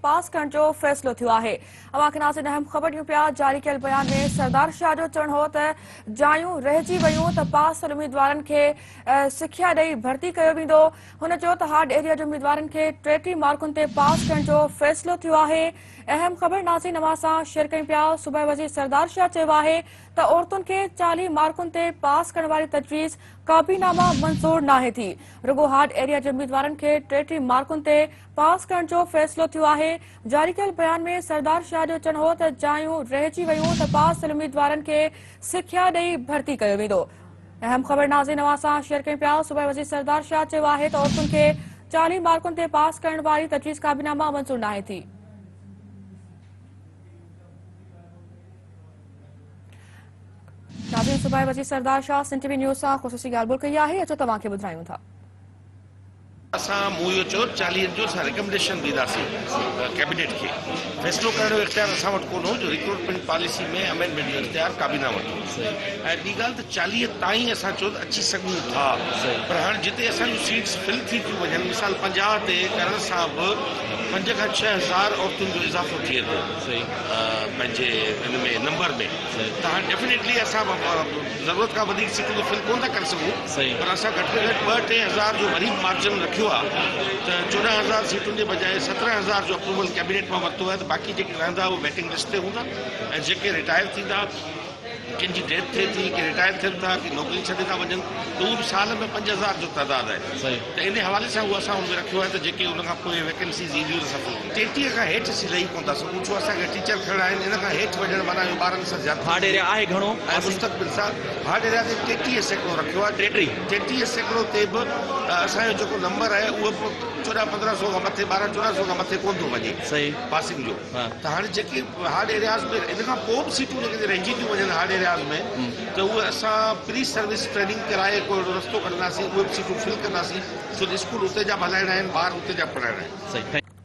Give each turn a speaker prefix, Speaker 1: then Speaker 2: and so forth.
Speaker 1: पास करण जो फ़ैसिलो थियो आहे। अवांखे नाज़रीन अहम ख़बर ॾियूं पिया। जारी कयल बयान में सरदार शाह जो चवणु हो त जायूं रहिजी वयूं त पास थियल उम्मीदवारनि खे सिख्या ॾेई भर्ती कयो वेंदो। हुन चयो त हार्ड एरिया जे उम्मीदवारनि खे 33 मार्कुनि ते पास करण जो फ़ैसिलो थियो आहे। अहम ख़बर नाज़रीन अवां सां शेयर कयूं पिया। सूबाई वज़ीर सरदार शाह चयो आहे त औरतुनि खे 40 मार्कुनि ते पास करण वारी तजवीज़ काबीनामा मंज़ूर नाहे थी। रुगो हार्ड एरिया जे उम्मीदवारनि खे 33 मार्कुनि ते पास करण जो फ़ैसिलो थियो आहे। जारी कयल बयान में सरदार शाह जो चवणु हो त जायूं रहिजी वयूं त पास थियल उम्मीदवारनि खे सिख्या ॾेई भर्ती कयो वेंदो। अहम ख़बर नाज़रीन अवां सां शेयर कयूं पिया। सूबाई वज़ीर सरदार शाह चयो आहे त औरतुनि खे 40 मार्कुनि ते पास करण वारी तजवीज़ काबीनामा मंज़ूर नाहे थी। नाज़रीन सूबाई वज़ीर सरदार शाह सिंध टीवी न्यूज़ सां ख़ुसूसी ॻाल्हि ॿोल कई आहे। अचो तव्हांखे ॿुधायूं था।
Speaker 2: असां मूं इहो चयो 40 जो असां रिकमेंडेशन ॾींदासीं कैबिनेट खे। फ़ैसिलो करण जो इख्तियार असां वटि कोन हो जो रिक्रूटमेंट पॉलिसी में अमेंडमेंट जो इख्तियार काबीना वटि हो। ऐं ॿी ॻाल्हि त 40 ताईं असां चयो त अची सघूं था, पर हाणे जिते असांजूं सीट्स फिल थी थियूं वञनि, मिसाल 50 ते करण सां बि 5 खां 6 हज़ार औरतुनि जो इज़ाफ़ो थिए थो पंहिंजे हिन में नंबर में। त हाणे डेफिनेटली असां ज़रूरत खां वधीक सीटूं फिल कोन था करे सघूं, पर असां घटि में घटि 2-3 हज़ार जो वरी मार्जिन रखियो आहे त 14,000 सीटुनि जे बजाए 17,000 जो अप्रूवल कैबिनेट में वरितो आहे। त बाक़ी जेके रहंदा उहे वेटिंग लिस्ट ते हूंदा ऐं जेके रिटायर थींदा, कंहिंजी डेथ थिए थी, के रिटायर थियनि था, कि नौकरी छॾे था वञनि, त उहो बि साल में 5,000 जो तइदाद आहे। त इन हवाले सां उहो असां हुन में रखियो आहे त जेके उन खां पोइ वैकेंसीज़ ईंदियूं त सफ़ल 33 खां हेठि असीं लही कोन था सघूं, छो असांखे टीचर खड़ा आहिनि। इन खां हेठि वञण माना ॿारनि सां ज़्यादा
Speaker 3: हार्ड एरिया आहे घणो
Speaker 2: ऐं मुस्तक़बिल सां हार्ड एरिया ते 33 सैकड़ो रखियो आहे। 33 सैकड़ो ते बि असांजो जेको नंबर आहे उहो 1400-1500 खां मथे 1200-1400 खां मथे कोन थो वञे पासिंग जो। त हाणे जेके हार्ड एरियाज़ में इन खां पोइ बि सीटूं जेके रहिजी थियूं वञनि हार्ड एरियाज़ में, त उहे असां प्री सर्विस ट्रेनिंग कराए कोई रस्तो कढंदासीं, उहे बि सीटूं फिल कंदासीं, छो त स्कूल उते जा बि हलाइणा आहिनि, ॿार उते जा पढ़ाइणा आहिनि।